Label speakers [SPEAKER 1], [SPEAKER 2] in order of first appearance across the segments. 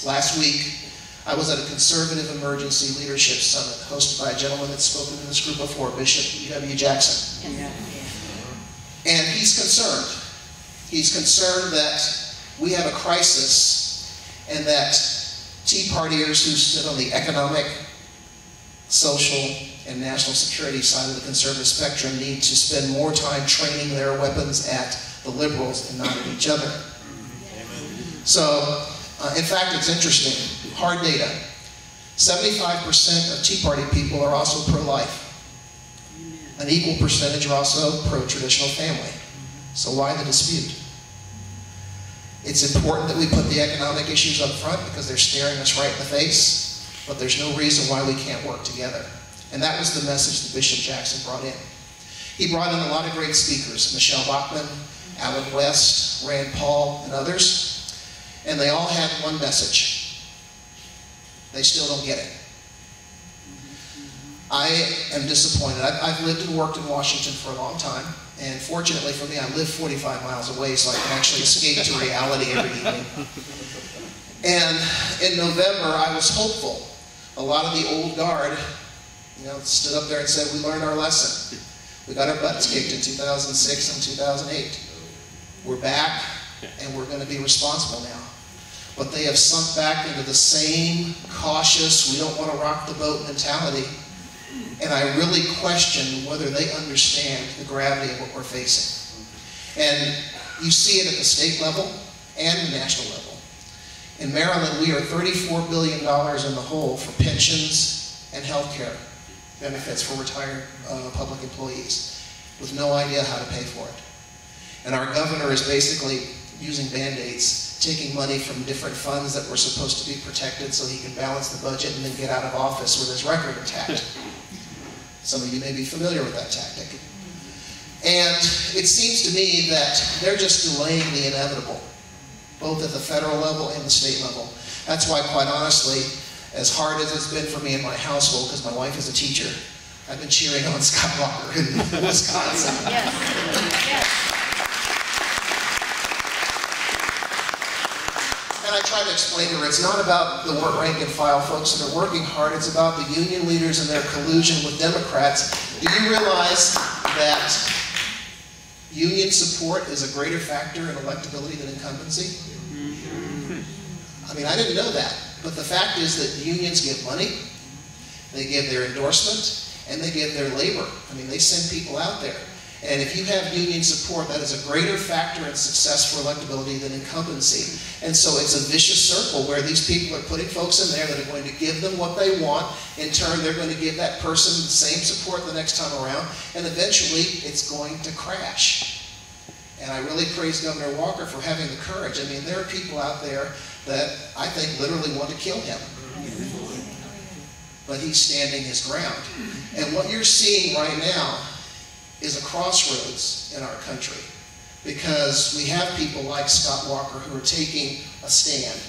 [SPEAKER 1] Last week, I was at a Conservative Emergency Leadership Summit hosted by a gentleman that's spoken in this group before, Bishop E.W. Jackson.
[SPEAKER 2] Yeah.
[SPEAKER 1] And he's concerned. He's concerned that we have a crisis and that Tea Partiers who sit on the economic, social, and national security side of the conservative spectrum need to spend more time training their weapons at the liberals and not at each other. So, in fact, it's interesting. Hard data. 75% of Tea Party people are also pro-life. An equal percentage are also pro-traditional family. So why the dispute? It's important that we put the economic issues up front because they're staring us right in the face, but there's no reason why we can't work together. And that was the message that Bishop Jackson brought in. He brought in a lot of great speakers, Michelle Bachmann, Alan West, Rand Paul, and others, and they all had one message. They still don't get it. I am disappointed. I've lived and worked in Washington for a long time, and fortunately for me, I live 45 miles away, so I can actually escape to reality every evening. And in November, I was hopeful. A lot of the old guard, stood up there and said, we learned our lesson. We got our butts kicked in 2006 and 2008. We're back, and we're going to be responsible now. But they have sunk back into the same cautious, we don't want to rock the boat mentality. And I really question whether they understand the gravity of what we're facing. And you see it at the state level and the national level. In Maryland, we are $34 billion in the hole for pensions and health care benefits for retired public employees, with no idea how to pay for it. And our governor is basically using Band-Aids, taking money from different funds that were supposed to be protected so he can balance the budget and then get out of office with his record intact. Some of you may be familiar with that tactic. And it seems to me that they're just delaying the inevitable, both at the federal level and the state level. That's why, quite honestly, as hard as it's been for me in my household, because my wife is a teacher, I've been cheering on Scott Walker in Wisconsin.
[SPEAKER 2] Yes. Yes.
[SPEAKER 1] And I try to explain to her, it's not about the rank and file folks that are working hard, it's about the union leaders and their collusion with Democrats. Do you realize that union support is a greater factor in electability than incumbency? I mean, I didn't know that. But the fact is that unions give money, they give their endorsement, and they give their labor. I mean, they send people out there. And if you have union support, that is a greater factor in success for electability than incumbency. And so it's a vicious circle where these people are putting folks in there that are going to give them what they want. In turn, they're going to give that person the same support the next time around. And eventually, it's going to crash. And I really praise Governor Walker for having the courage. I mean, there are people out there that I think literally want to kill him. But he's standing his ground. And what you're seeing right now is a crossroads in our country, because we have people like Scott Walker who are taking a stand,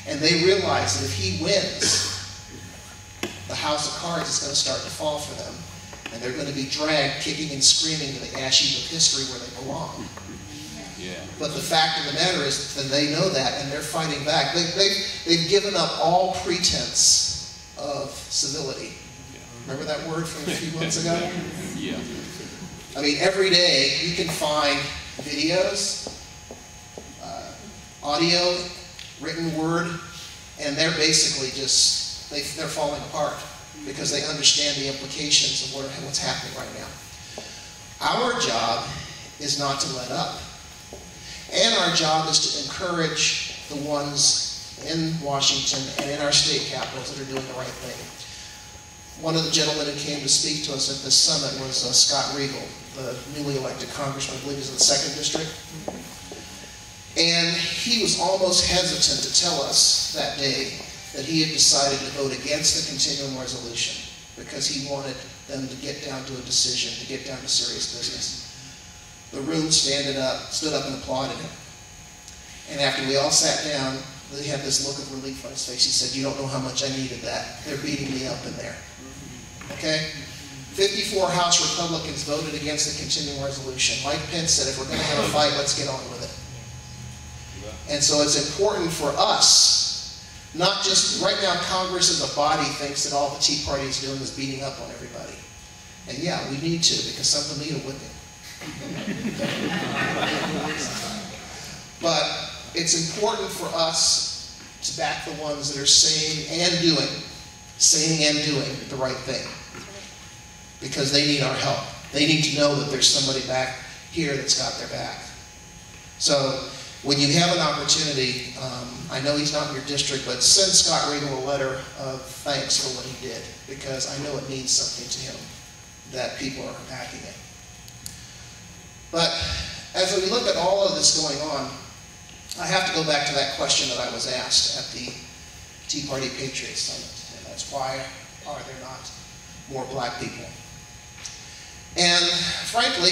[SPEAKER 1] and they realize that if he wins, the house of cards is going to start to fall for them, and they're going to be dragged kicking and screaming to the ash heap of history where they belong.
[SPEAKER 3] Yeah.
[SPEAKER 1] But the fact of the matter is that they know that, and they're fighting back. They've given up all pretense of civility. Remember that word from a few months ago?
[SPEAKER 3] Yeah.
[SPEAKER 1] I mean, every day you can find videos, audio, written word, and they're basically just, they're falling apart because they understand the implications of what's happening right now. Our job is not to let up. And our job is to encourage the ones in Washington and in our state capitals that are doing the right thing. One of the gentlemen who came to speak to us at this summit was Scott Riegel, the newly elected congressman, I believe he's in the 2nd District. And he was almost hesitant to tell us that day that he had decided to vote against the continuing resolution because he wanted them to get down to a decision, to get down to serious business. The room stood up and applauded him. And after we all sat down, he had this look of relief on his face. He said, "You don't know how much I needed that. They're beating me up in there." Okay? 54 House Republicans voted against the continuing resolution. Mike Pence said, if we're going to have a fight, let's get on with it. And so it's important for us Not just, right now Congress as a body thinks that all the Tea Party is doing is beating up on everybody. And yeah, we need to, because some of them need a whipping. But it's important for us to back the ones that are saying and doing the right thing. Because they need our help. They need to know that there's somebody back here that's got their back. So when you have an opportunity, I know he's not in your district, but send Scott Regal a letter of thanks for what he did, because I know it means something to him that people are backing it. But as we look at all of this going on, I have to go back to that question that I was asked at the Tea Party Patriot Summit, and that's why are there not more black people? And frankly,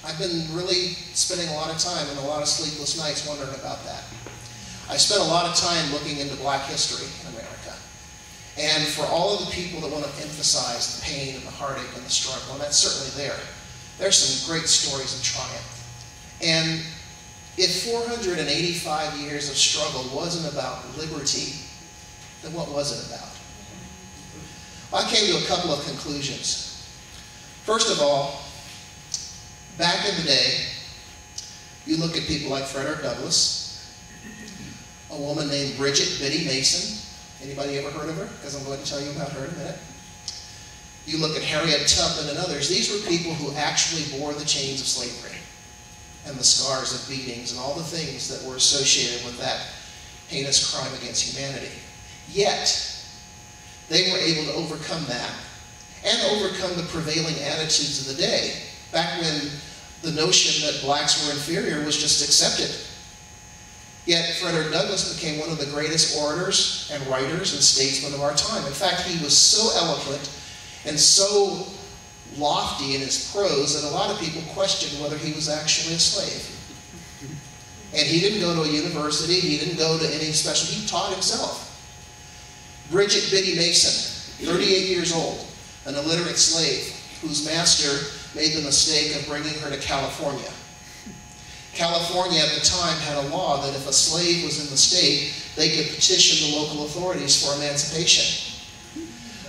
[SPEAKER 1] I've been really spending a lot of time and a lot of sleepless nights wondering about that. I spent a lot of time looking into black history in America. And for all of the people that want to emphasize the pain and the heartache and the struggle, and that's certainly there, there's some great stories of triumph. And if 485 years of struggle wasn't about liberty, then what was it about? I came to a couple of conclusions. First of all, back in the day, you look at people like Frederick Douglass, a woman named Bridget Biddy Mason. Anybody ever heard of her? Because I'm going to tell you about her in a minute. You look at Harriet Tubman and others. These were people who actually bore the chains of slavery and the scars of beatings and all the things that were associated with that heinous crime against humanity. Yet, they were able to overcome that and overcome the prevailing attitudes of the day, back when the notion that blacks were inferior was just accepted. Yet Frederick Douglass became one of the greatest orators and writers and statesmen of our time. In fact, he was so eloquent and so lofty in his prose that a lot of people questioned whether he was actually a slave. And he didn't go to a university, he didn't go to any special, he taught himself. Bridget Biddy Mason, 38 years old, an illiterate slave whose master made the mistake of bringing her to California. California at the time had a law that if a slave was in the state, they could petition the local authorities for emancipation.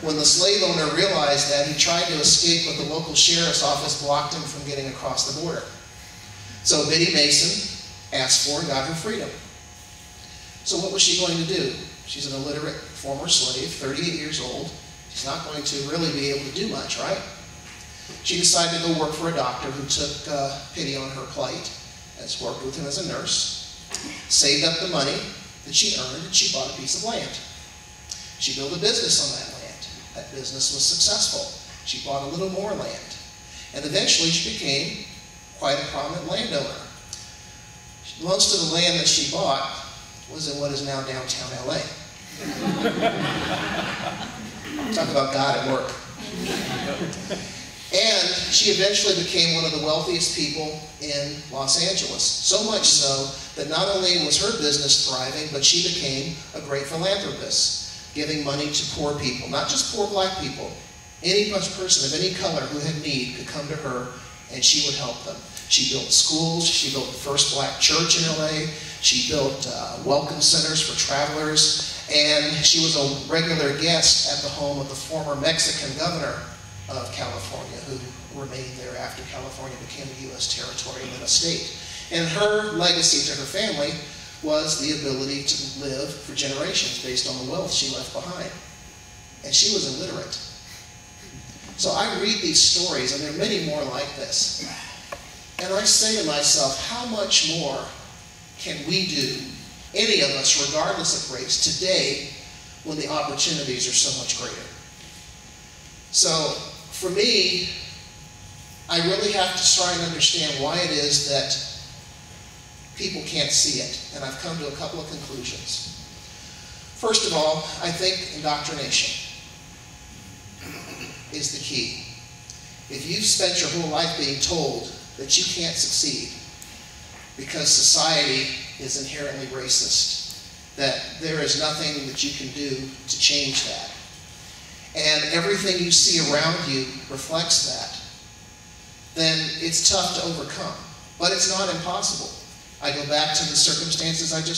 [SPEAKER 1] When the slave owner realized that, he tried to escape, but the local sheriff's office blocked him from getting across the border. So Biddy Mason asked for and got her freedom. So what was she going to do? She's an illiterate former slave, 38 years old. She's not going to really be able to do much, right? She decided to go work for a doctor who took pity on her plight, has worked with him as a nurse, saved up the money that she earned, and she bought a piece of land. She built a business on that land. That business was successful. She bought a little more land. And eventually she became quite a prominent landowner. Most of the land that she bought was in what is now downtown LA. Talk about God at work. And she eventually became one of the wealthiest people in Los Angeles. So much so that not only was her business thriving, but she became a great philanthropist, giving money to poor people, not just poor black people. Any person of any color who had need could come to her and she would help them. She built schools, she built the first black church in LA, she built welcome centers for travelers, and she was a regular guest at the home of the former Mexican governor of California, who remained there after California became a U.S. territory and then a state. And her legacy to her family was the ability to live for generations based on the wealth she left behind. And she was illiterate. So I read these stories, and there are many more like this. And I say to myself, how much more can we do, any of us, regardless of race, today when the opportunities are so much greater? So, for me, I really have to try and understand why it is that people can't see it. And I've come to a couple of conclusions. First of all, I think indoctrination is the key. If you've spent your whole life being told that you can't succeed because society is inherently racist, that there is nothing that you can do to change that, and everything you see around you reflects that, then it's tough to overcome. But it's not impossible. I go back to the circumstances I just